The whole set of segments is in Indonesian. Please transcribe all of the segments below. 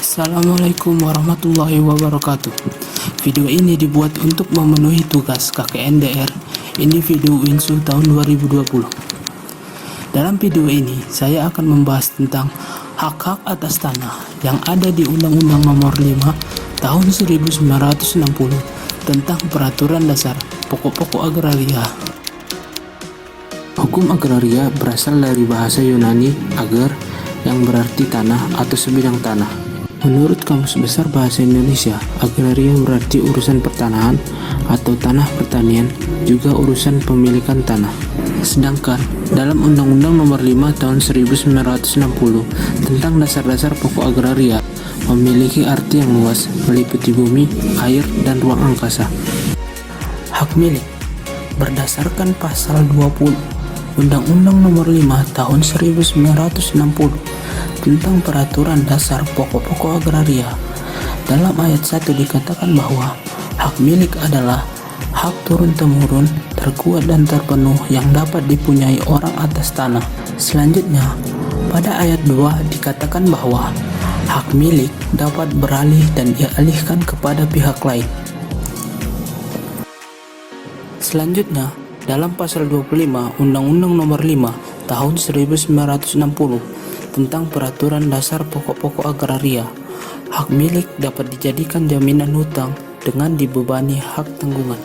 Assalamualaikum warahmatullahi wabarakatuh. Video ini dibuat untuk memenuhi tugas KKNDR Individu Winsu tahun 2020. Dalam video ini, saya akan membahas tentang hak-hak atas tanah yang ada di Undang-Undang Nomor 5 Tahun 1960 tentang Peraturan Dasar Pokok-pokok Agraria. Hukum agraria berasal dari bahasa Yunani agar, yang berarti tanah atau sebidang tanah. Menurut Kamus Besar Bahasa Indonesia, agraria berarti urusan pertanahan atau tanah pertanian, juga urusan pemilikan tanah. Sedangkan dalam Undang-Undang Nomor 5 Tahun 1960 tentang dasar-dasar pokok agraria memiliki arti yang luas, meliputi bumi, air, dan ruang angkasa. Hak milik berdasarkan pasal 20 Undang-Undang Nomor 5 Tahun 1960 tentang Peraturan Dasar Pokok-pokok Agraria. Dalam ayat 1 dikatakan bahwa hak milik adalah hak turun-temurun, terkuat dan terpenuh yang dapat dipunyai orang atas tanah. Selanjutnya, pada ayat 2 dikatakan bahwa hak milik dapat beralih dan dialihkan kepada pihak lain. Selanjutnya, dalam pasal 25 Undang-Undang Nomor 5 Tahun 1960 tentang Peraturan Dasar Pokok-pokok Agraria, hak milik dapat dijadikan jaminan hutang dengan dibebani hak tanggungan.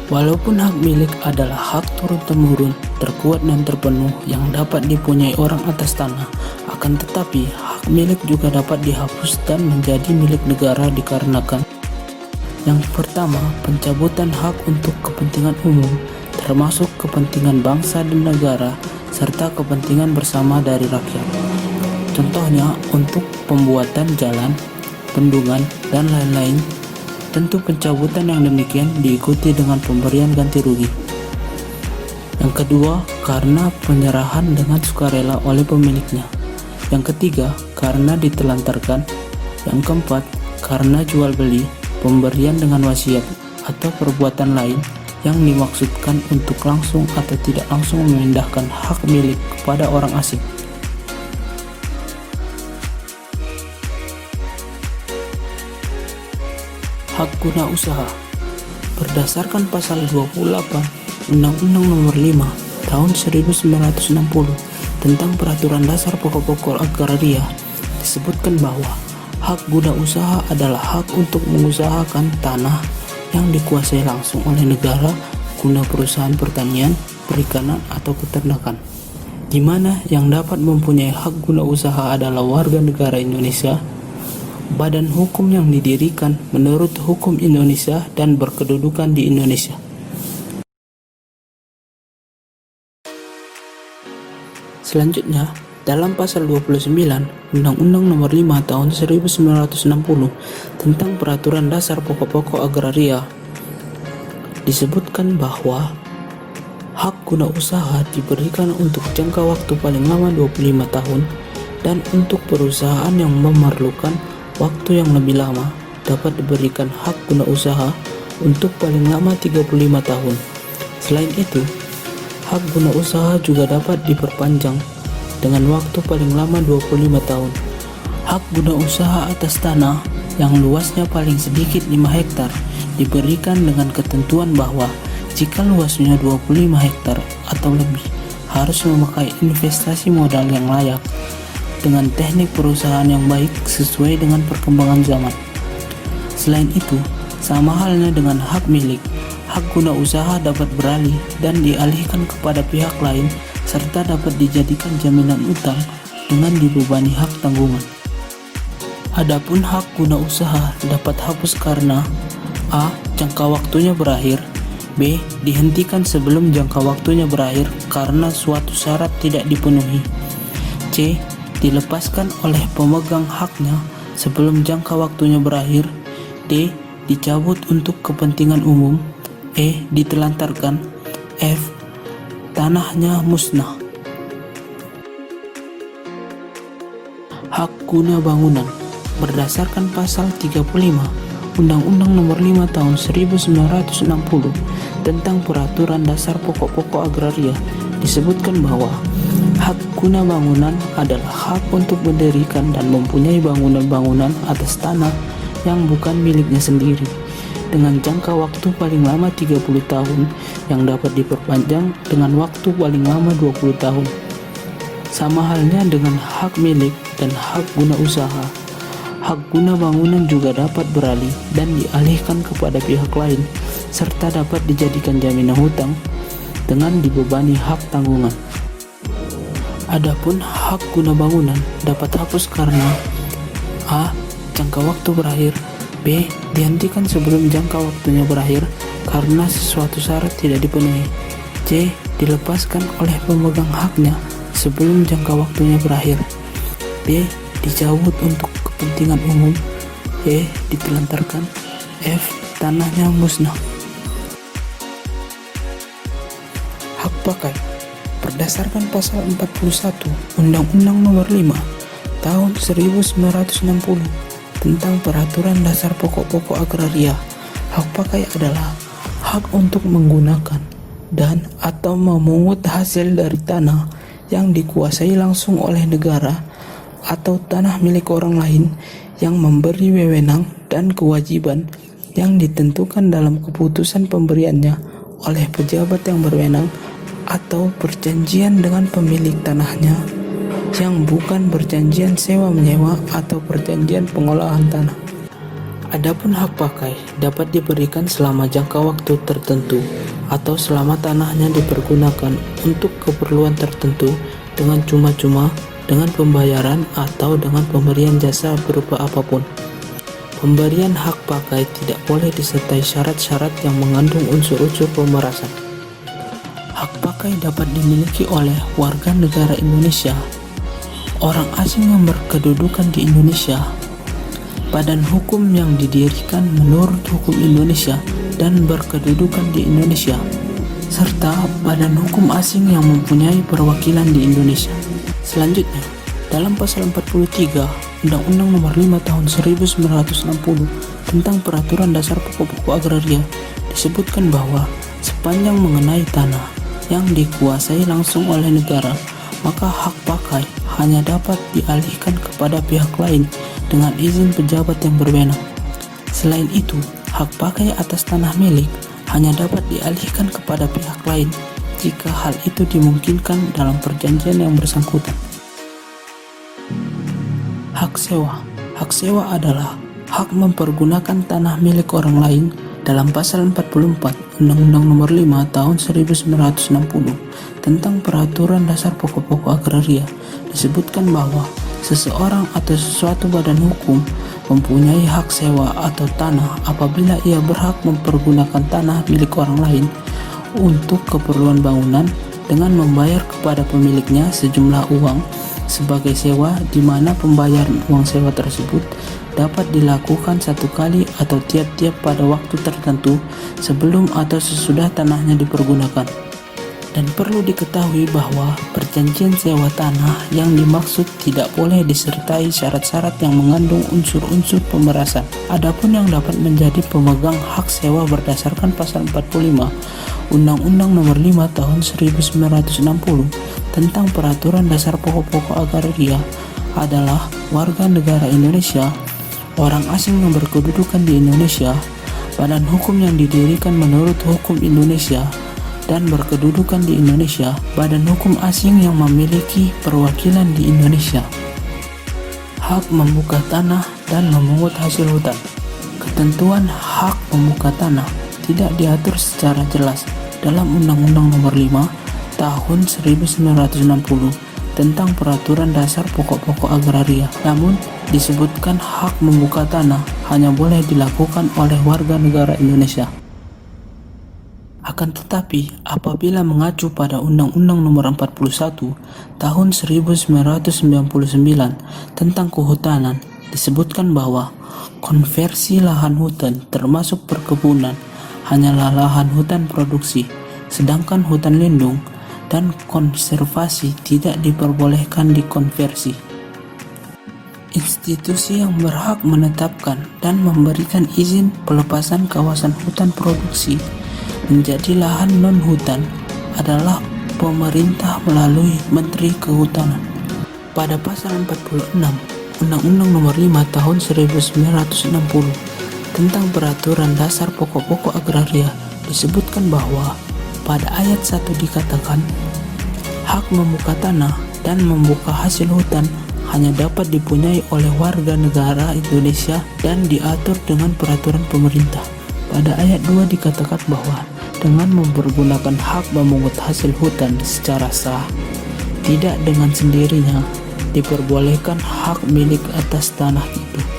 Walaupun hak milik adalah hak turun-temurun, terkuat dan terpenuh yang dapat dipunyai orang atas tanah, akan tetapi hak milik juga dapat dihapus dan menjadi milik negara dikarenakan: yang pertama, pencabutan hak untuk kepentingan umum, termasuk kepentingan bangsa dan negara, serta kepentingan bersama dari rakyat. Contohnya, untuk pembuatan jalan, bendungan, dan lain-lain. Tentu pencabutan yang demikian diikuti dengan pemberian ganti rugi. Yang kedua, karena penyerahan dengan sukarela oleh pemiliknya. Yang ketiga, karena ditelantarkan. Yang keempat, karena jual beli, pemberian dengan wasiat, atau perbuatan lain yang dimaksudkan untuk langsung atau tidak langsung memindahkan hak milik kepada orang asing. Hak guna usaha berdasarkan pasal 28 Undang-Undang Nomor 5 Tahun 1960 tentang Peraturan Dasar Pokok-pokok Agraria disebutkan bahwa hak guna usaha adalah hak untuk mengusahakan tanah yang dikuasai langsung oleh negara guna perusahaan pertanian, perikanan, atau peternakan, di mana yang dapat mempunyai hak guna usaha adalah warga negara Indonesia, badan hukum yang didirikan menurut hukum Indonesia dan berkedudukan di Indonesia. Selanjutnya, dalam pasal 29 Undang-Undang Nomor 5 Tahun 1960 tentang Peraturan Dasar Pokok-pokok Agraria disebutkan bahwa hak guna usaha diberikan untuk jangka waktu paling lama 25 tahun dan untuk perusahaan yang memerlukan waktu yang lebih lama dapat diberikan hak guna usaha untuk paling lama 35 tahun. Selain itu, hak guna usaha juga dapat diperpanjang dengan waktu paling lama 25 tahun. Hak guna usaha atas tanah yang luasnya paling sedikit 5 hektar diberikan dengan ketentuan bahwa jika luasnya 25 hektar atau lebih harus memakai investasi modal yang layak dengan teknik perusahaan yang baik sesuai dengan perkembangan zaman. Selain itu, sama halnya dengan hak milik, hak guna usaha dapat beralih dan dialihkan kepada pihak lain serta dapat dijadikan jaminan utang dengan dibebani hak tanggungan. Adapun hak guna usaha dapat hapus karena A. Jangka waktunya berakhir, B. Dihentikan sebelum jangka waktunya berakhir karena suatu syarat tidak dipenuhi, C. Dilepaskan oleh pemegang haknya sebelum jangka waktunya berakhir, D. Dicabut untuk kepentingan umum, E. Ditelantarkan, F. Tanahnya musnah. Hak guna bangunan berdasarkan pasal 35 Undang-Undang Nomor 5 Tahun 1960 tentang Peraturan Dasar Pokok-pokok Agraria disebutkan bahwa Hak guna bangunan adalah hak untuk mendirikan dan mempunyai bangunan-bangunan atas tanah yang bukan miliknya sendiri, dengan jangka waktu paling lama 30 tahun yang dapat diperpanjang dengan waktu paling lama 20 tahun. Sama halnya dengan hak milik dan hak guna usaha. Hak guna bangunan juga dapat beralih dan dialihkan kepada pihak lain, serta dapat dijadikan jaminan hutang dengan dibebani hak tanggungan. Adapun hak guna bangunan dapat hapus karena A. Jangka waktu berakhir, B. Dihentikan sebelum jangka waktunya berakhir karena sesuatu syarat tidak dipenuhi, C. Dilepaskan oleh pemegang haknya sebelum jangka waktunya berakhir, D. Dicabut untuk kepentingan umum, E. Ditelantarkan, F. Tanahnya musnah. Hak pakai berdasarkan pasal 41 Undang-Undang Nomor 5 Tahun 1960 tentang Peraturan Dasar Pokok-pokok Agraria. Hak pakai adalah hak untuk menggunakan dan atau memungut hasil dari tanah yang dikuasai langsung oleh negara atau tanah milik orang lain yang memberi wewenang dan kewajiban yang ditentukan dalam keputusan pemberiannya oleh pejabat yang berwenang atau perjanjian dengan pemilik tanahnya yang bukan perjanjian sewa-menyewa atau perjanjian pengolahan tanah. Adapun hak pakai dapat diberikan selama jangka waktu tertentu atau selama tanahnya dipergunakan untuk keperluan tertentu dengan cuma-cuma, dengan pembayaran atau dengan pemberian jasa berupa apapun. Pemberian hak pakai tidak boleh disertai syarat-syarat yang mengandung unsur-unsur pemerasan. Hak pakai dapat dimiliki oleh warga negara Indonesia, orang asing yang berkedudukan di Indonesia, badan hukum yang didirikan menurut hukum Indonesia dan berkedudukan di Indonesia, serta badan hukum asing yang mempunyai perwakilan di Indonesia. Selanjutnya, dalam pasal 43 Undang-Undang Nomor 5 Tahun 1960 tentang Peraturan Dasar Pokok-pokok Agraria disebutkan bahwa sepanjang mengenai tanah yang dikuasai langsung oleh negara, maka hak pakai hanya dapat dialihkan kepada pihak lain dengan izin pejabat yang berwenang. Selain itu, hak pakai atas tanah milik hanya dapat dialihkan kepada pihak lain jika hal itu dimungkinkan dalam perjanjian yang bersangkutan. Hak sewa. Hak sewa adalah hak mempergunakan tanah milik orang lain. Dalam pasal 44 Undang-Undang Nomor 5 Tahun 1960 tentang Peraturan Dasar Pokok-pokok Agraria disebutkan bahwa seseorang atau sesuatu badan hukum mempunyai hak sewa atau tanah apabila ia berhak mempergunakan tanah milik orang lain untuk keperluan bangunan dengan membayar kepada pemiliknya sejumlah uang sebagai sewa, di mana pembayaran uang sewa tersebut dapat dilakukan satu kali atau tiap-tiap pada waktu tertentu sebelum atau sesudah tanahnya dipergunakan. Dan perlu diketahui bahwa perjanjian sewa tanah yang dimaksud tidak boleh disertai syarat-syarat yang mengandung unsur-unsur pemerasan. Adapun yang dapat menjadi pemegang hak sewa berdasarkan pasal 45 Undang-Undang Nomor 5 Tahun 1960 tentang Peraturan Dasar Pokok-pokok Agraria adalah warga negara Indonesia, orang asing yang berkedudukan di Indonesia, badan hukum yang didirikan menurut hukum Indonesia dan berkedudukan di Indonesia, badan hukum asing yang memiliki perwakilan di Indonesia. Hak membuka tanah dan memungut hasil hutan. Ketentuan hak membuka tanah tidak diatur secara jelas dalam Undang-Undang Nomor 5 Tahun 1960 tentang Peraturan Dasar Pokok-pokok Agraria. Namun, disebutkan hak membuka tanah hanya boleh dilakukan oleh warga negara Indonesia. Akan tetapi, apabila mengacu pada Undang-Undang Nomor 41 Tahun 1999 tentang kehutanan, disebutkan bahwa konversi lahan hutan termasuk perkebunan hanyalah lahan hutan produksi, sedangkan hutan lindung dan konservasi tidak diperbolehkan dikonversi. Institusi yang berhak menetapkan dan memberikan izin pelepasan kawasan hutan produksi menjadi lahan non-hutan adalah pemerintah melalui Menteri Kehutanan. Pada pasal 46 Undang-Undang Nomor 5 Tahun 1960 tentang Peraturan Dasar Pokok-pokok Agraria disebutkan bahwa pada ayat 1 dikatakan, hak membuka tanah dan membuka hasil hutan hanya dapat dipunyai oleh warga negara Indonesia dan diatur dengan peraturan pemerintah. Pada ayat 2 dikatakan bahwa dengan mempergunakan hak memungut hasil hutan secara sah, tidak dengan sendirinya diperbolehkan hak milik atas tanah itu.